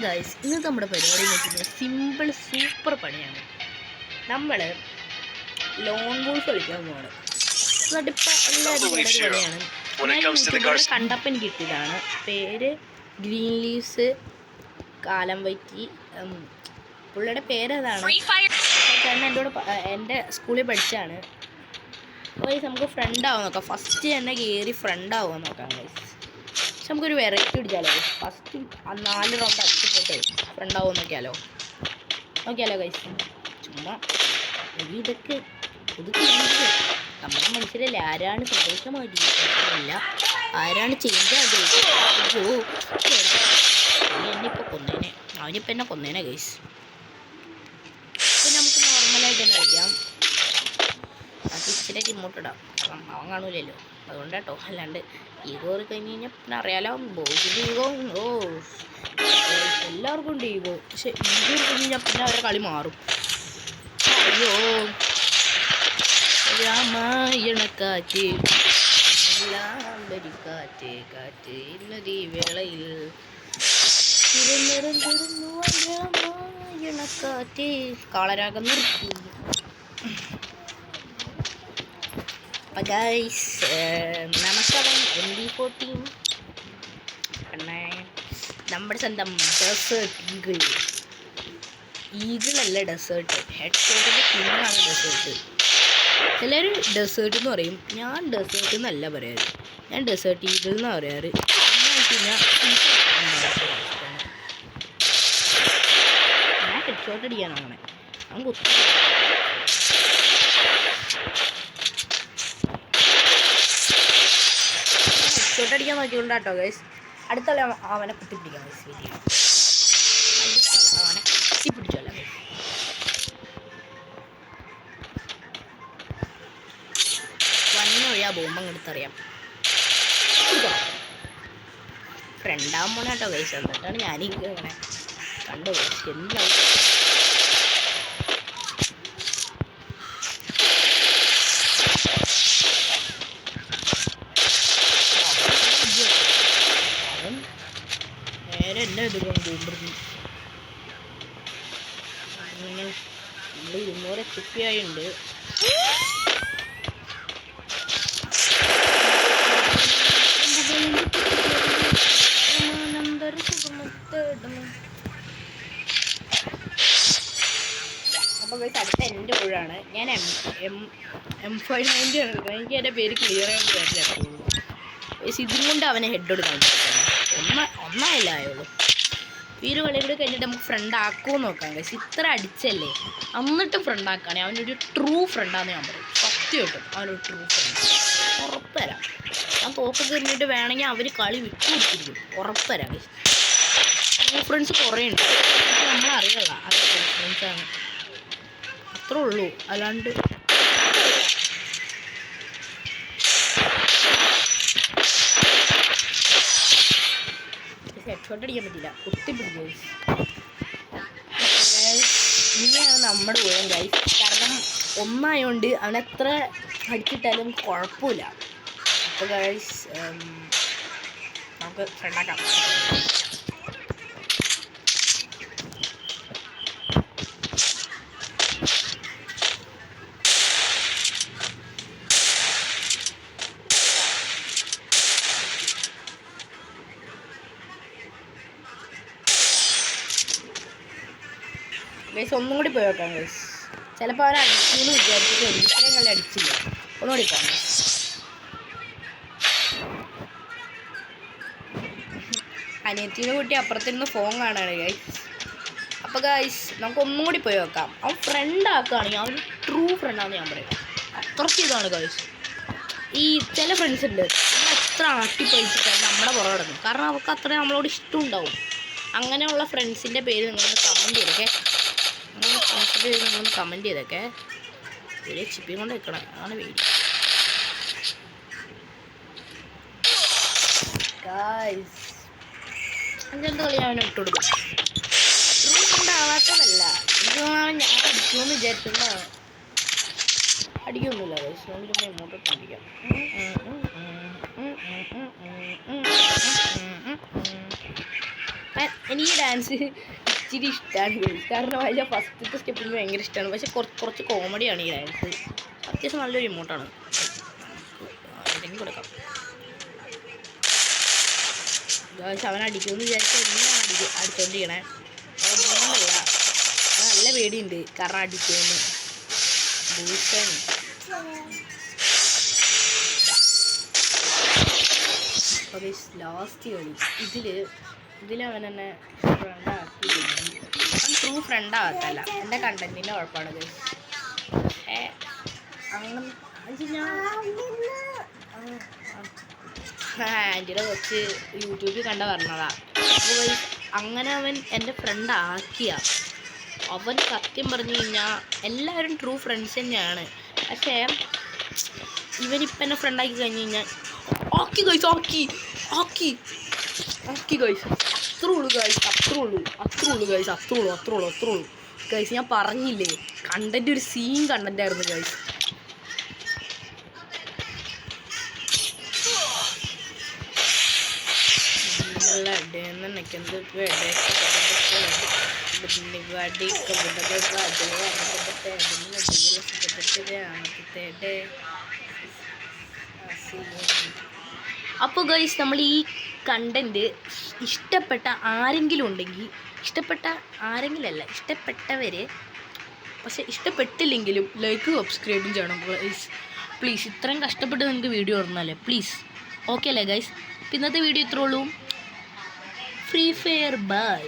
Guys ഇന്നത്തെ നമ്മുടെ പരിപാടി എന്ന് വെച്ചിട്ടുണ്ടെങ്കിൽ സിമ്പിൾ സൂപ്പർ പണിയാണ്. നമ്മൾ ലോൺ വോൾഫ് കളിക്കാൻ പോവാണ്. അതിപ്പോൾ എല്ലാവരും പണിയാണ്. ഞാൻ യൂട്യൂബിൽ കണ്ടപ്പോൾ എനിക്ക് കിട്ടിയതാണ്. പേര് ഗ്രീൻ ലീവ്സ് കാലം വൈറ്റി. പുള്ളിയുടെ പേരതാണ്. കാരണം എൻ്റെ സ്കൂളിൽ പഠിച്ചാണ്. അപ്പോൾ നമുക്ക് ഫ്രണ്ടാവാൻ നോക്കാം. ഫസ്റ്റ് തന്നെ കയറി ഫ്രണ്ടാവാൻ നോക്കാം ഗൈസ്. പക്ഷെ നമുക്കൊരു വെറൈറ്റി പിടിച്ചാലോ. ഫസ്റ്റ് 4 റൗണ്ട് അടിച്ചിട്ട് ഫ്രണ്ടാവും നോക്കിയാലോ ഗൈസ്. ചുമ്മാ ഇതൊക്കെ നമ്മുടെ മനുഷ്യരല്ലേ. ആരാണ് സന്തോഷമായിട്ടില്ല, ആരാണ് ചേഞ്ച് ആഗ്രഹിക്കുന്നത്. എന്നെയിപ്പോൾ കൊന്നേനെ, അവനിപ്പോൾ എന്നെ കൊന്നേനെ ഗൈസ്. ഇപ്പം നമുക്ക് നോർമലായിട്ട് തന്നെ കളിക്കാം. അത് ഇച്ചിരി ഇങ്ങോട്ടിടാം, അവൻ കാണൂലല്ലോ, അതുകൊണ്ട് കേട്ടോ. അല്ലാണ്ട് ഈഗോ കഴിഞ്ഞ് കഴിഞ്ഞാൽ പിന്നെ അറിയാലോ, ബോസിൻ്റെ ഈഗോ. എല്ലാവർക്കും ഉണ്ട് ഈഗോ. പക്ഷെ ഈഗോ കഴിഞ്ഞ് കഴിഞ്ഞാൽ പിന്നെ അവരുടെ കളി മാറും. അയ്യോ രാമായണക്കാറ്റ് കാറ്റ് കാറ്റ് ഇന്നീ വേളയിൽ രാമായണക്കാറ്റ് കാളരാഗം നിർത്തി. ഗൈസ് നമസ്കാരം. MB14 പിന്നെ നമ്മുടെ സ്വന്തം ഡെസേർട്ട് ഈഗിളല്ല ഡെസേർട്ട്. ഹെഡ് ഷോട്ടിൻ്റെ കിങ്ങാണ് ഡെസേർട്ട്. എല്ലാവരും ഡെസേർട്ട് എന്ന് പറയും. ഞാൻ ഡെസേർട്ട് എന്നല്ല പറയാറ്, ഞാൻ ഡെസേർട്ട് ഈഗിൾ എന്നാണ് പറയാറ്. ഞാൻ ഹെഡ് ഷോട്ട് അടിക്കാനാണ് നമുക്ക് ഒത്തിരി ഷോട്ടടിക്കാൻ നോക്കിക്കൊണ്ടാട്ടോ ഗൈസ്. അടുത്തുള്ള അവനെ കുത്തിപ്പിടിക്കാം ഗൈസ്. അവനെ കുത്തിപ്പിടിച്ചല്ല ഗൈസ്. വന്നൊഴിയാ ബോംബ് അങ്ങെടുത്തറിയാം. ഫ്രണ്ടാവാൻ പോണേട്ടോ ഗൈസ്. എന്നിട്ടാണ് ഞാനിങ്ങനെ കണ്ടു ഗൈസ്. എന്താ നേരെ എന്നെ എതിർക്കൊണ്ടിരുന്നു. 200 ചിപ്പിയായിട്ടുണ്ട്. അപ്പോൾ ഗൈസ് അടുത്ത എൻ്റെ ഊഴാണ്. ഞാൻ M590 ആണ്. എനിക്ക് എൻ്റെ പേര് ക്ലിയർ ആയിട്ട് വരില്ല. ഇതിനും കൊണ്ട് അവനെ ഹെഡ് കൊടുക്കാൻ ഒന്നായില്ല ആയുള്ളൂ. ഈ ഒരു കളി കൂടി കഴിഞ്ഞിട്ട് നമുക്ക് ഫ്രണ്ട് ആക്കുമോ നോക്കാം ഗൈസ്. ഇത്ര അടിച്ചല്ലേ, എന്നിട്ടും ഫ്രണ്ട് ആക്കുകയാണെങ്കിൽ അവനൊരു ട്രൂ ഫ്രണ്ടാന്ന് ഞാൻ പറയും. സത്യമായിട്ടും അവനൊരു ട്രൂ ഫ്രണ്ട് ഉറപ്പുതരാം. ഞാൻ തോക്ക് തിരിഞ്ഞിട്ട് വേണമെങ്കിൽ അവർ കളി വിട്ടു കൊടുത്തിരിക്കും, ഉറപ്പുതരാം ഗൈസ്. ട്രൂ ഫ്രണ്ട്സ് കുറേ ഉണ്ട്, നമ്മളറിയില്ല. അത് ട്രൂ ഫ്രണ്ട്സാണ്, അത്രേ ഉള്ളൂ. അല്ലാണ്ട് ഹെഡ്ഷോട്ട് അടിക്കാൻ പറ്റില്ല, കുത്തിപ്പിടിച്ചു ഗൈസ്. ഇനിയാണ് നമ്മുടെ ഊഴം ഗൈസ്. കാരണം ഒന്നായതുകൊണ്ട് അവനെത്ര അടിച്ചിട്ടാലും കുഴപ്പമില്ല. അപ്പോൾ ഗൈസ് നമുക്ക് ഫ്രണ്ടാക്കാം. ഗൈസ് ഒന്നും കൂടി പോയി നോക്കാം ഗൈസ്. ചിലപ്പോൾ അവൻ അടിച്ചെന്ന് വിചാരിച്ചിട്ട് ഇത്രയും കളി അടിച്ചില്ല. ഒന്നുകൂടി പോകാം. അനിയത്തിനെ കൂട്ടി അപ്പുറത്തിരുന്ന് ഫോൺ കാണാണ് ഗൈസ്. അപ്പോൾ ഗൈസ് നമുക്ക് ഒന്നും കൂടി പോയി നോക്കാം. അവൻ ഫ്രണ്ട് ആക്കുകയാണെങ്കിൽ അവൻ ട്രൂ ഫ്രണ്ടാണെന്ന് ഞാൻ പറയും. അത്രയ്ക്ക് ഇതാണ് ഗൈസ്. ഈ ചില ഫ്രണ്ട്സ് ഉണ്ട്, നമ്മൾ എത്ര ആട്ടിപ്പഴിച്ചിട്ടാണ് നമ്മുടെ പുറകെ കിടക്കും. കാരണം അവർക്ക് അത്രയും നമ്മളോട് ഇഷ്ടം ഉണ്ടാവും. അങ്ങനെയുള്ള ഫ്രണ്ട്സിൻ്റെ പേര് നിങ്ങളൊന്ന് കമൻറ്റ് ചെയ്തൊക്കെ നിങ്ങളൊന്ന് കമൻറ്റ് ചെയ്തൊക്കെ ഒരു ചിപ്പിയും കൊണ്ട് വെക്കണം. അതാണ് പേര് ഗൈസ്. അങ്ങനത്തെ കളി അവനെ ഇട്ട് കൊടുക്കും. ട്രൂ ഫ്രണ്ടാവാത്തതല്ല, ഇത് ഞാൻ അടിക്കുമെന്ന് വിചാരിച്ചിട്ടുണ്ടാണ്. അടിക്കൊന്നുമില്ല ഗൈസ്. നമുക്ക് ഇങ്ങോട്ട് അടിക്കാം. എനിക്ക് ഡാൻസ് ഇച്ചിരി ഇഷ്ടമാണ് കാരണം അതിൻ്റെ ഫസ്റ്റത്തെ സ്റ്റെപ്പിന് ഭയങ്കര ഇഷ്ടമാണ്. പക്ഷെ കുറച്ച് കോമഡിയാണ് ഈ ഡാൻസ്. അത്യാവശ്യം നല്ലൊരു ഇമോട്ടാണ്. എന്തെങ്കിലും കൊടുക്കാം. അവൻ അടിക്കുമെന്ന് വിചാരിച്ചാൽ എങ്ങനെയാണ് അടിച്ചോണ്ടിരിക്കണേ. അതുകൊണ്ടല്ല, നല്ല പേടിയുണ്ട് കാരണം അടിക്കുമെന്ന്. ഭൂഷൺ ലാസ്റ്റ് കളി ഇതിലവൻ എന്നെ ഫ്രണ്ടാക്കി. അവൻ ട്രൂ ഫ്രണ്ടാകത്തല്ല, എൻ്റെ കണ്ടന്റിൻ്റെ കുഴപ്പമാണ്. അങ്ങനെ ആൻറ്റിയുടെ കുറച്ച് യൂട്യൂബിൽ കണ്ട പറഞ്ഞതാ. അപ്പോൾ അങ്ങനെ അവൻ എൻ്റെ ഫ്രണ്ടാക്കിയ അവൻ സത്യം പറഞ്ഞു കഴിഞ്ഞാൽ എല്ലാവരും ട്രൂ ഫ്രണ്ട്സ് തന്നെയാണ്. പക്ഷേ ഇവനിപ്പം എന്നെ ഫ്രണ്ടാക്കി കഴിഞ്ഞ് കഴിഞ്ഞാൽ ആക്കി ഗൈസ് ആക്കി ഗൈസ്. അത്രേ ഉള്ളൂ ഗൈസ്. ഞാൻ പറഞ്ഞില്ലേ, കണ്ടന്റ് ഒരു സീൻ കണ്ടന്റ് ആയിരുന്നു ഗൈസ്. അപ്പോൾ ഗൈസ്, നമ്മൾ ഈ കണ്ടന്റ് ഇഷ്ടപ്പെട്ട ആരെങ്കിലും ഉണ്ടെങ്കിൽ, ഇഷ്ടപ്പെട്ടവരെ, പക്ഷെ ഇഷ്ടപ്പെട്ടില്ലെങ്കിലും ലൈക്ക് സബ്സ്ക്രൈബും ചെയ്യണം പ്ലീസ്. ഇത്രയും കഷ്ടപ്പെട്ട് നിങ്ങൾക്ക് വീഡിയോ ഇടുന്നല്ലേ, പ്ലീസ്. ഓക്കെ അല്ലേ ഗൈസ്? ഇന്നത്തെ വീഡിയോ ഇത്രേ ഉള്ളൂ. Free Fire by.